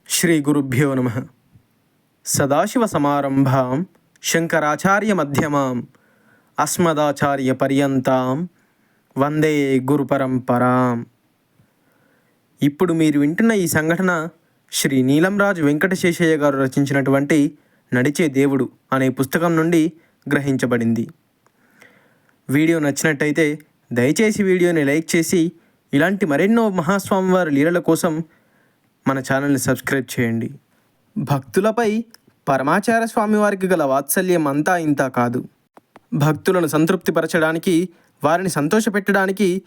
శ్రీ గురుభ్యో నమ. సదాశివసమారంభాం శంకరాచార్యమధ్యమాం అస్మదాచార్యపర్యంతాం వందే గురుపరంపరాం. ఇప్పుడు మీరు వింటున్న ఈ సంఘటన శ్రీ నీలంరాజు వెంకటశేషయ్య గారు రచించినటువంటి నడిచే దేవుడు అనే పుస్తకం నుండి గ్రహించబడింది. వీడియో నచ్చినట్టయితే దయచేసి వీడియోని లైక్ చేసి ఇలాంటి మరెన్నో మహాస్వామివారి లీలల కోసం మన ఛానల్ని సబ్స్క్రైబ్ చేయండి. భక్తులపై పరమాచార్య స్వామివారికి గల వాత్సల్యం అంతా ఇంతా కాదు. భక్తులను సంతృప్తిపరచడానికి, వారిని సంతోషపెట్టడానికి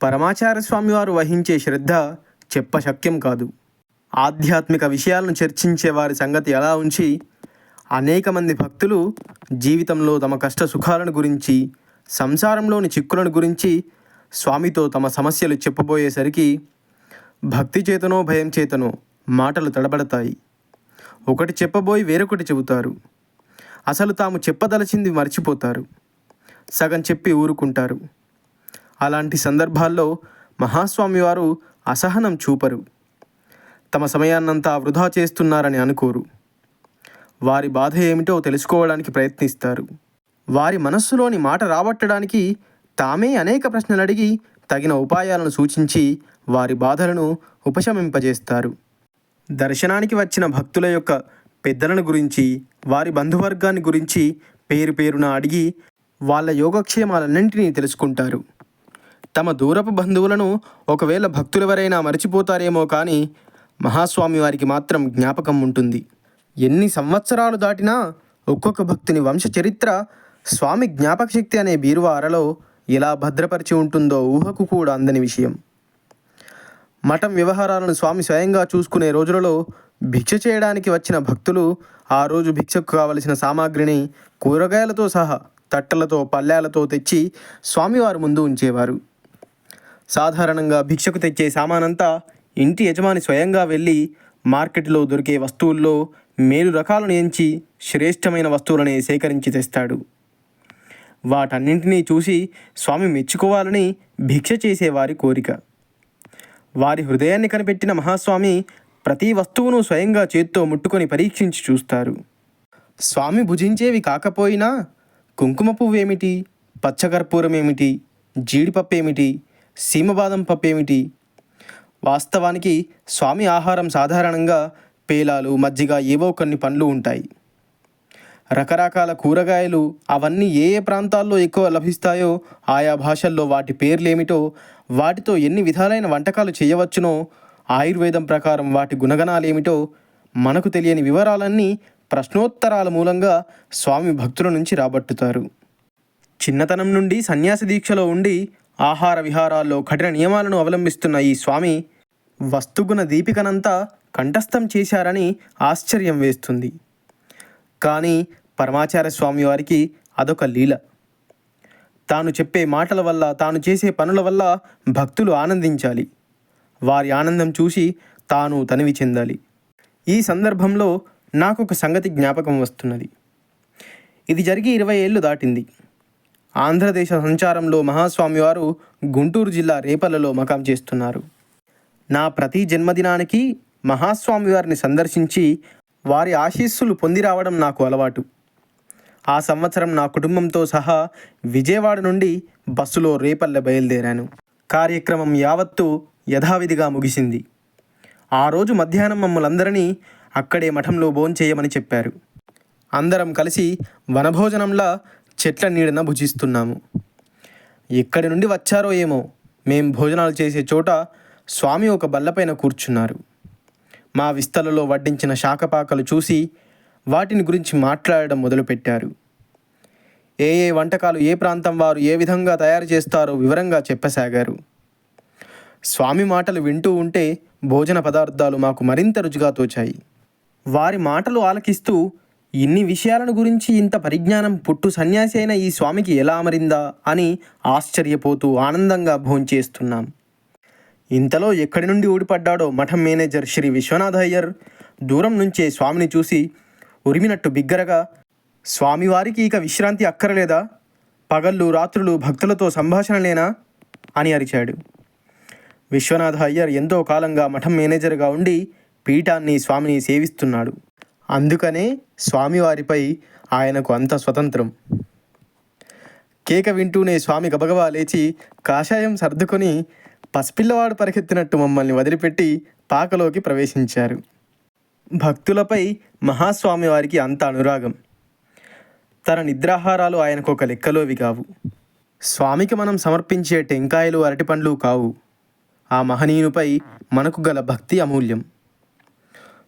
పరమాచార్య స్వామివారు వహించే శ్రద్ధ చెప్పశక్యం కాదు. ఆధ్యాత్మిక విషయాలను చర్చించే వారి సంగతి ఎలా ఉంచి, అనేక మంది భక్తులు జీవితంలో తమ కష్ట సుఖాలను గురించి, సంసారంలోని చిక్కులను గురించి స్వామితో తమ సమస్యలు చెప్పబోయేసరికి భక్తి చేతనో భయం చేతనో మాటలు తడబడతాయి. ఒకటి చెప్పబోయి వేరొకటి చెబుతారు. అసలు తాము చెప్పదలచింది మర్చిపోతారు. సగం చెప్పి ఊరుకుంటారు. అలాంటి సందర్భాల్లో మహాస్వామి వారు అసహనం చూపరు. తమ సమయాన్నంతా వృధా చేస్తున్నారని అనుకోరు. వారి బాధ ఏమిటో తెలుసుకోవడానికి ప్రయత్నిస్తారు. వారి మనస్సులోని మాట రాబట్టడానికి తామే అనేక ప్రశ్నలు అడిగి తగిన ఉపాయాలను సూచించి వారి బాధలను ఉపశమింపజేస్తారు. దర్శనానికి వచ్చిన భక్తుల యొక్క పెద్దలను గురించి, వారి బంధువర్గాన్ని గురించి పేరు పేరున అడిగి వాళ్ళ యోగక్షేమాలన్నింటినీ తెలుసుకుంటారు. తమ దూరపు బంధువులను ఒకవేళ భక్తులెవరైనా మరచిపోతారేమో కానీ మహాస్వామి వారికి మాత్రం జ్ఞాపకం ఉంటుంది. ఎన్ని సంవత్సరాలు దాటినా ఒక్కొక్క భక్తుని వంశ చరిత్ర స్వామి జ్ఞాపక శక్తి అనే బీరువా అరలో ఎలా భద్రపరిచి ఉంటుందో ఊహకు కూడా అందని విషయం. మఠం వ్యవహారాలను స్వామి స్వయంగా చూసుకునే రోజులలో భిక్ష చేయడానికి వచ్చిన భక్తులు ఆ రోజు భిక్షకు కావలసిన సామాగ్రిని కూరగాయలతో సహా తట్టలతో పళ్ళాలతో తెచ్చి స్వామివారి ముందు ఉంచేవారు. సాధారణంగా భిక్షకు తెచ్చే సామానంతా ఇంటి యజమాని స్వయంగా వెళ్ళి మార్కెట్లో దొరికే వస్తువుల్లో మేలు రకాలను ఎంచి శ్రేష్టమైన వస్తువులని సేకరించి తెస్తాడు. వాటన్నింటినీ చూసి స్వామి మెచ్చుకోవాలని భిక్ష చేసేవారి కోరిక. వారి హృదయాన్ని కనిపెట్టిన మహాస్వామి ప్రతి వస్తువును స్వయంగా చేత్తో ముట్టుకొని పరీక్షించి చూస్తారు. స్వామి భుజించేవి కాకపోయినా కుంకుమ పువ్వేమిటి, పచ్చకర్పూరం ఏమిటి, జీడిపప్పు ఏమిటి, సీమబాదం పప్పు ఏమిటి. వాస్తవానికి స్వామి ఆహారం సాధారణంగా పేలాలు, మజ్జిగ, ఏవో కొన్ని పండ్లు ఉంటాయి. రకరకాల కూరగాయలు అవన్నీ ఏ ఏ ప్రాంతాల్లో ఎక్కువ లభిస్తాయో ఆయా భాషల్లో వాటి పేర్లేమిటో, వాటితో ఎన్ని విధాలైన వంటకాలు చేయవచ్చునో, ఆయుర్వేదం ప్రకారం వాటి గుణగణాలేమిటో మనకు తెలియని వివరాలన్నీ ప్రశ్నోత్తరాల మూలంగా స్వామి భక్తుల నుంచి రాబట్టుతారు. చిన్నతనం నుండి సన్యాసి దీక్షలో ఉండి ఆహార విహారాల్లో కఠిన నియమాలను అవలంబిస్తున్న ఈ స్వామి వస్తుగుణ దీపికనంతా కంఠస్థం చేశారని ఆశ్చర్యం వేస్తుంది. కానీ పరమాచార్య స్వామి వారికి అదొక లీల. తాను చెప్పే మాటల వల్ల, తాను చేసే పనుల వల్ల భక్తులు ఆనందించాలి. వారి ఆనందం చూసి తాను తనివి చెందాలి. ఈ సందర్భంలో నాకు ఒక సంగతి జ్ఞాపకం వస్తున్నది. ఇది జరిగి 20 ఏళ్ళు దాటింది. ఆంధ్రదేశ సంచారంలో మహాస్వామి వారు గుంటూరు జిల్లా రేపల్లలో మకాం చేస్తున్నారు. నా ప్రతి జన్మదినానికి మహాస్వామి వారిని సందర్శించి వారి ఆశీస్సులు పొంది రావడం నాకు అలవాటు. ఆ సంవత్సరం నా కుటుంబంతో సహా విజయవాడ నుండి బస్సులో రేపల్లె బయలుదేరాను. కార్యక్రమం యావత్తు యథావిధిగా ముగిసింది. ఆ రోజు మధ్యాహ్నం మమ్మల్ందరినీ అక్కడే మఠంలో భోంచేయమని చెప్పారు. అందరం కలిసి వనభోజనంలా చెట్ల నీడన భుజిస్తున్నాము. ఎక్కడి నుండి వచ్చారో ఏమో, మేం భోజనాలు చేసే చోట స్వామి ఒక బల్లపైన కూర్చున్నారు. మా విస్తలలో వడ్డించిన శాకపాకలు చూసి వాటిని గురించి మాట్లాడడం మొదలుపెట్టారు. ఏ ఏ వంటకాలు ఏ ప్రాంతం వారు ఏ విధంగా తయారు చేస్తారో వివరంగా చెప్పసాగారు. స్వామి మాటలు వింటూ ఉంటే భోజన పదార్థాలు మాకు మరింత రుచిగా తోచాయి. వారి మాటలు ఆలకిస్తూ ఇన్ని విషయాలను గురించి ఇంత పరిజ్ఞానం పుట్టు సన్యాసి అయిన ఈ స్వామికి ఎలా అమరిందా అని ఆశ్చర్యపోతూ ఆనందంగా భోంచేస్తున్నాం. ఇంతలో ఎక్కడి నుండి ఊడిపడ్డాడో మఠం మేనేజర్ శ్రీ విశ్వనాథ అయ్యర్ దూరం నుంచే స్వామిని చూసి ఉరిమినట్టు బిగ్గరగా, స్వామివారికి ఇక విశ్రాంతి అక్కరలేదా? పగళ్ళు రాత్రులు భక్తులతో సంభాషణలేనా అని అరిచాడు. విశ్వనాథ అయ్యర్ ఎంతో కాలంగా మఠం మేనేజర్గా ఉండి పీఠాన్ని స్వామిని సేవిస్తున్నాడు. అందుకనే స్వామివారిపై ఆయనకు అంత స్వతంత్రం. కేక వింటూనే స్వామి గబగబా లేచి కాషాయం సర్దుకొని పసిపిల్లవాడు పరిగెత్తినట్టు మమ్మల్ని వదిలిపెట్టి పాకలోకి ప్రవేశించారు. భక్తులపై మహాస్వామి వారికి అంత అనురాగం. తన నిద్రాహారాలు ఆయనకు ఒక లెక్కలోవి కావు. స్వామికి మనం సమర్పించే టెంకాయలు అరటిపండ్లు కావు. ఆ మహనీయునిపై మనకు గల భక్తి అమూల్యం.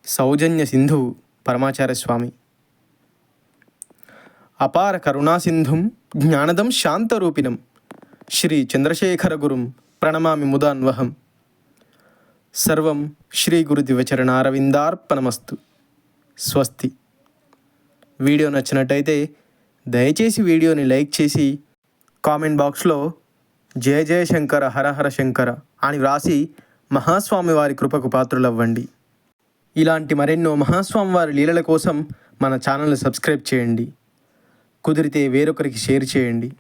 సౌజన్య సింధు పరమాచార్య స్వామి. అపార కరుణాసింధుం జ్ఞానదం శాంతరూపిణం శ్రీ చంద్రశేఖర గురుం ప్రణమామి ముదాన్వహం. సర్వం శ్రీ గురు దివచరణారవిందార్పణమస్తు. స్వస్తి. వీడియో నచ్చినట్టయితే దయచేసి వీడియోని లైక్ చేసి కామెంట్ బాక్స్లో జయ జయ శంకర హర హర శంకర అని వ్రాసి మహాస్వామి వారి కృపకు పాత్రులవ్వండి. ఇలాంటి మరెన్నో మహాస్వామి వారి లీలల కోసం మన ఛానల్ని సబ్స్క్రైబ్ చేయండి. కుదిరితే వేరొకరికి షేర్ చేయండి.